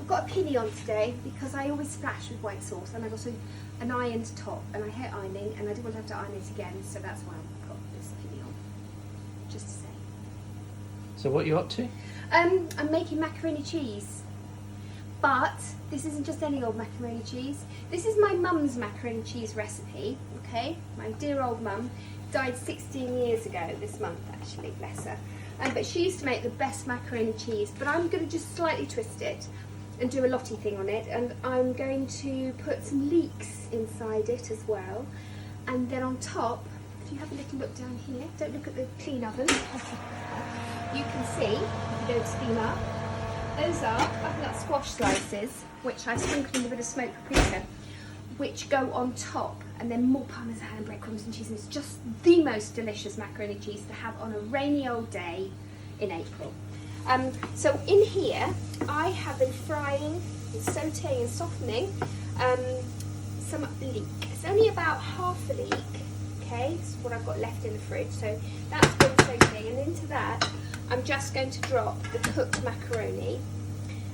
I've got a pinion today because I always splash with white sauce, and I've also an ironed top, and I hate ironing, and I didn't want to have to iron it again, so that's why I've got this pinion, just to say. So what are you up to? I'm making macaroni cheese, but this isn't just any old macaroni cheese. This is my mum's macaroni cheese recipe, okay? My dear old mum died 16 years ago this month, actually, bless her. But she used to make the best macaroni cheese, but I'm going to just slightly twist it and do a lottie thing on it, and I'm going to put some leeks inside it as well. And then on top, if you have a little look down here, don't look at the clean oven, you can see, if you don't steam up, those are butternut squash slices, which I sprinkle with a bit of smoked paprika, which go on top, and then more parmesan and breadcrumbs and cheese, and it's just the most delicious macaroni cheese to have on a rainy old day in April. So in here, I have been frying and sauteing and softening some leek. It's only about half a leek, okay? This is what I've got left in the fridge, so that's been sauteing, and into that, I'm just going to drop the cooked macaroni,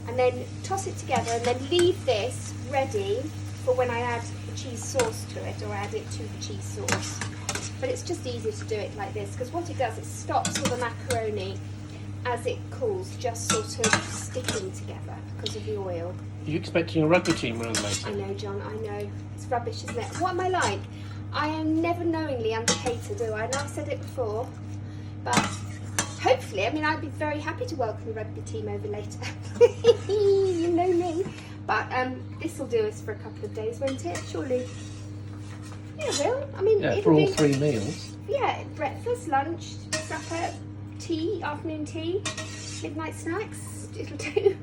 and then toss it together, and then leave this ready for when I add the cheese sauce to it, or add it to the cheese sauce. But it's just easier to do it like this, because what it does, it stops all the macaroni as it cools just sort of sticking together because of the oil. Are you expecting a rugby team room later? I know, John, I know. It's rubbish, isn't it? What am I like? I am never knowingly undercater, do I? And I've said it before, but hopefully, I mean, I'd be very happy to welcome the rugby team over later. You know me. But this will do us for a couple of days, won't it? Surely. Yeah, it will. I mean, yeah, for all 3 meals. Yeah, breakfast, lunch, supper, tea, afternoon tea, midnight snacks. It'll do.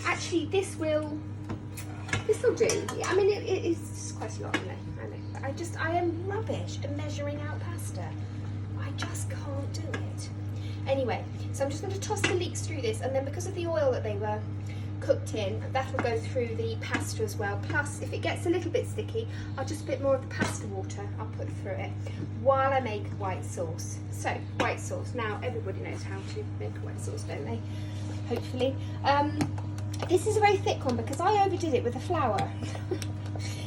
Actually, this will do. Yeah, I mean, it's just quite a lot, I know. But I am rubbish at measuring out pasta. I just can't do it. Anyway, so I'm just going to toss the leeks through this, and then because of the oil that they were cooked in, that will go through the pasta as well. Plus, if it gets a little bit sticky, I'll just put more of the pasta water, I'll put through it while I make white sauce. So, white sauce. Now, everybody knows how to make white sauce, don't they? Hopefully. This is a very thick one because I overdid it with the flour.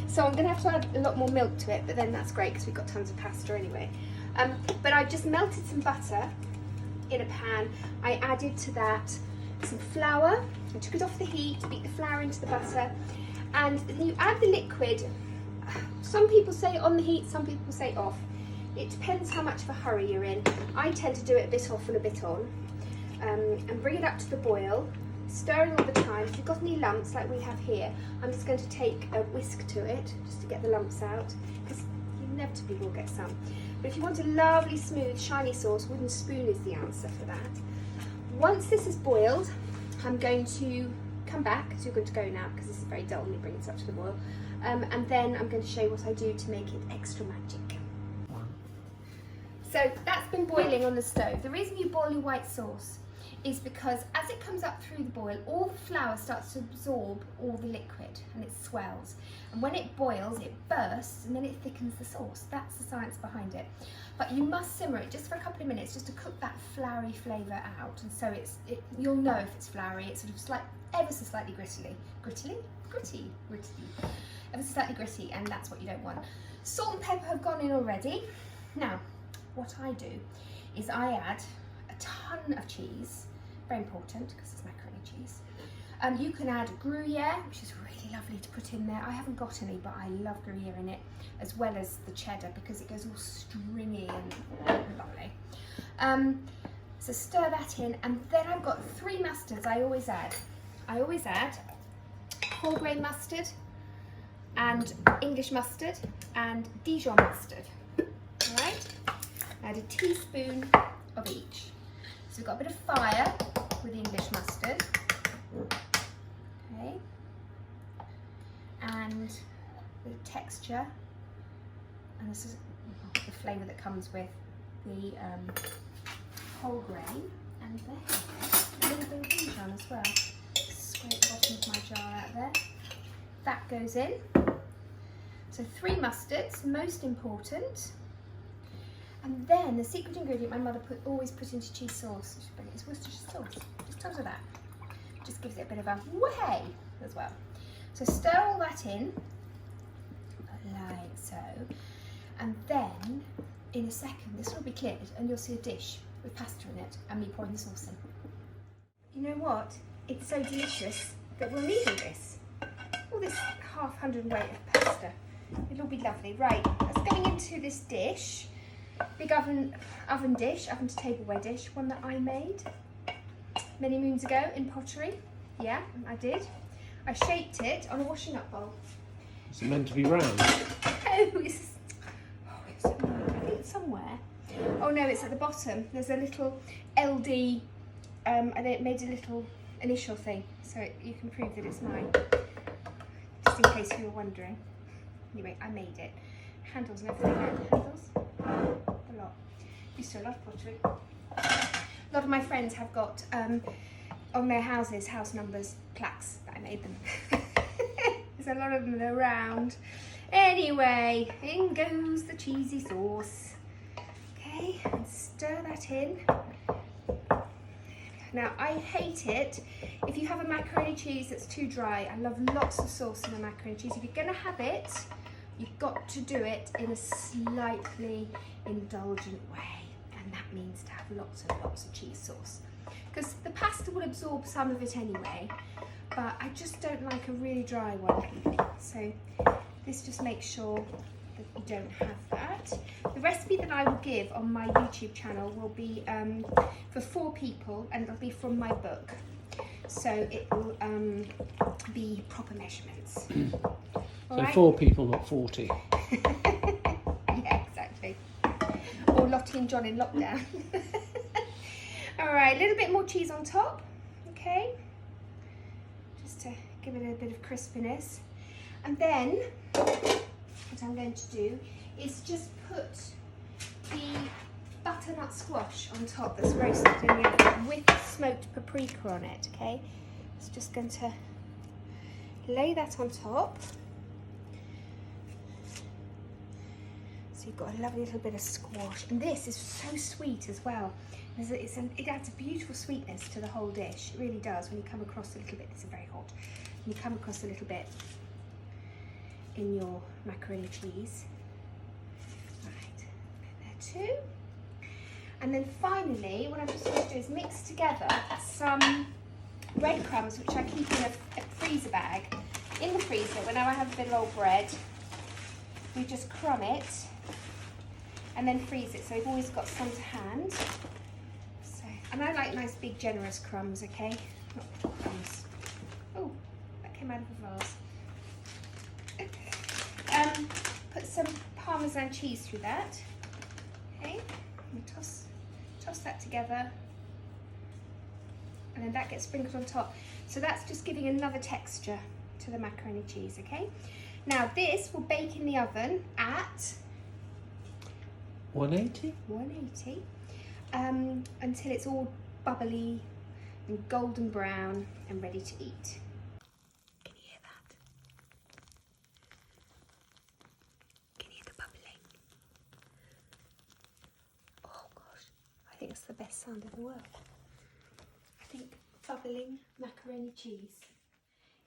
So I'm going to have to add a lot more milk to it, but then that's great because we've got tons of pasta anyway. But I just melted some butter in a pan. I added to that some flour. I took it off the heat, beat the flour into the butter, and then you add the liquid. Some people say on the heat, some people say off. It depends how much of a hurry you're in. I tend to do it a bit off and a bit on, and bring it up to the boil, stirring all the time. If you've got any lumps like we have here, I'm just going to take a whisk to it just to get the lumps out, because you inevitably will get some. But if you want a lovely, smooth, shiny sauce, wooden spoon is the answer for that. Once this is boiled, I'm going to come back, because you're going to go now, because this is very dull when you bring it up to the boil. And then I'm going to show you what I do to make it extra magic. So that's been boiling on the stove. The reason you boil your white sauce is because as it comes up through the boil, all the flour starts to absorb all the liquid and it swells. And when it boils, it bursts and then it thickens the sauce. That's the science behind it. But you must simmer it just for a couple of minutes just to cook that floury flavour out. And so you'll know if it's floury. It's sort of ever so slightly gritty. Ever so slightly gritty, and that's what you don't want. Salt and pepper have gone in already. Now, what I do is I add a ton of cheese. Very important because it's macaroni cheese. You can add Gruyere, which is really lovely to put in there. I haven't got any, but I love Gruyere in it, as well as the cheddar because it goes all stringy and lovely. So stir that in, and then I've got 3 mustards I always add. I always add wholegrain mustard and English mustard and Dijon mustard. All right? Add a teaspoon of each. So we've got a bit of fire with the English mustard, okay, and a bit of texture, and this is the flavour that comes with the whole grain, and a little bit of Dijon as well. Scrape the bottom of my jar out there. That goes in. So 3 mustards, most important. And then the secret ingredient my mother always put into cheese sauce is Worcestershire sauce. Just tons of that. just gives it a bit of a way as well. So stir all that in, like so, and then in a second this will be cleared and you'll see a dish with pasta in it and me pouring the sauce in. You know what? It's so delicious that we'll need all this half hundredweight of pasta. It'll be lovely. Right, that's going into this dish. Big oven to tableware dish, one that I made many moons ago in pottery. Yeah, I did. I shaped it on a washing up bowl. Is it meant to be round? I think it's somewhere. Oh no, it's at the bottom. There's a little LD, and it made a little initial thing, so you can prove that it's mine. Just in case you were wondering. Anyway, I made it. Handles and everything. Handles? A lot. Used to a lot of pottery. A lot of my friends have got on their houses, house numbers, plaques that I made them. There's a lot of them around. Anyway, in goes the cheesy sauce. Okay, and stir that in. Now, I hate it if you have a macaroni cheese that's too dry. I love lots of sauce in a macaroni cheese. If you're going to have it, you've got to do it in a slightly indulgent way. And that means to have lots and lots of cheese sauce. Because the pasta will absorb some of it anyway, but I just don't like a really dry one. So this just makes sure that you don't have that. The recipe that I will give on my YouTube channel will be for 4 people, and it'll be from my book. So it will be proper measurements. So 4 people, not 40. Yeah, exactly. Or Lottie and John in lockdown. All right, a little bit more cheese on top, okay? Just to give it a bit of crispiness. And then what I'm going to do is just put the butternut squash on top that's roasted in the oven with smoked paprika on it, okay? It's just going to lay that on top. So you've got a lovely little bit of squash. And this is so sweet as well. It adds a beautiful sweetness to the whole dish. It really does when you come across a little bit. It's very hot. When you come across a little bit in your macaroni cheese. Right, there too. And then finally, what I'm just going to do is mix together some breadcrumbs, which I keep in a freezer bag. In the freezer, whenever I have a bit of old bread, we just crumb it and then freeze it. So we've always got some to hand. So, and I like nice big generous crumbs, okay? Not crumbs. Oh, that came out of a vase. Put some parmesan cheese through that. Okay, and toss that together, and then that gets sprinkled on top. So that's just giving another texture to the macaroni cheese. Okay. Now this will bake in the oven at 180. 180 until it's all bubbly and golden brown and ready to eat. I think it's the best sound in the world. I think bubbling macaroni cheese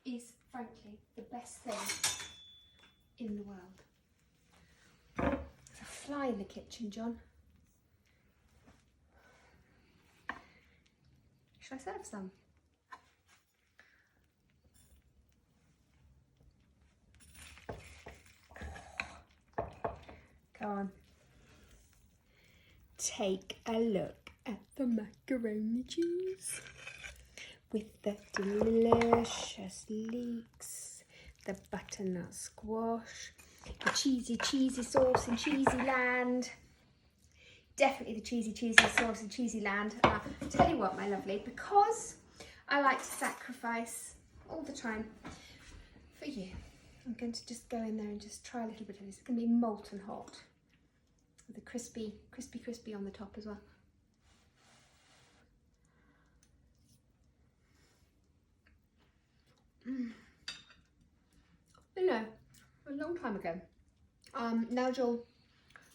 is, frankly, the best thing in the world. There's a fly in the kitchen, John. Should I serve some? Go on. Take a look at the macaroni cheese with the delicious leeks, the butternut squash, the cheesy sauce in cheesy land. Definitely the cheesy sauce in cheesy land. Tell you what, my lovely, because I like to sacrifice all the time for you, I'm going to just go in there and just try a little bit of this. It's going to be molten hot. The crispy on the top as well. You know, a long time ago, Nigel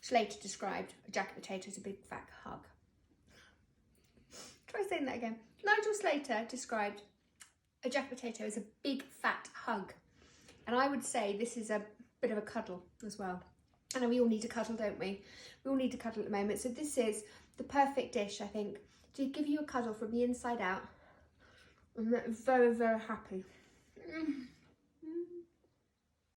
Slater described a jacket potato as a big fat hug. Try saying that again. Nigel Slater described A jack potato is a big fat hug. And I would say this is a bit of a cuddle as well. And we all need to cuddle, don't we? We all need to cuddle at the moment. So this is the perfect dish, I think, to give you a cuddle from the inside out. I'm very, very happy.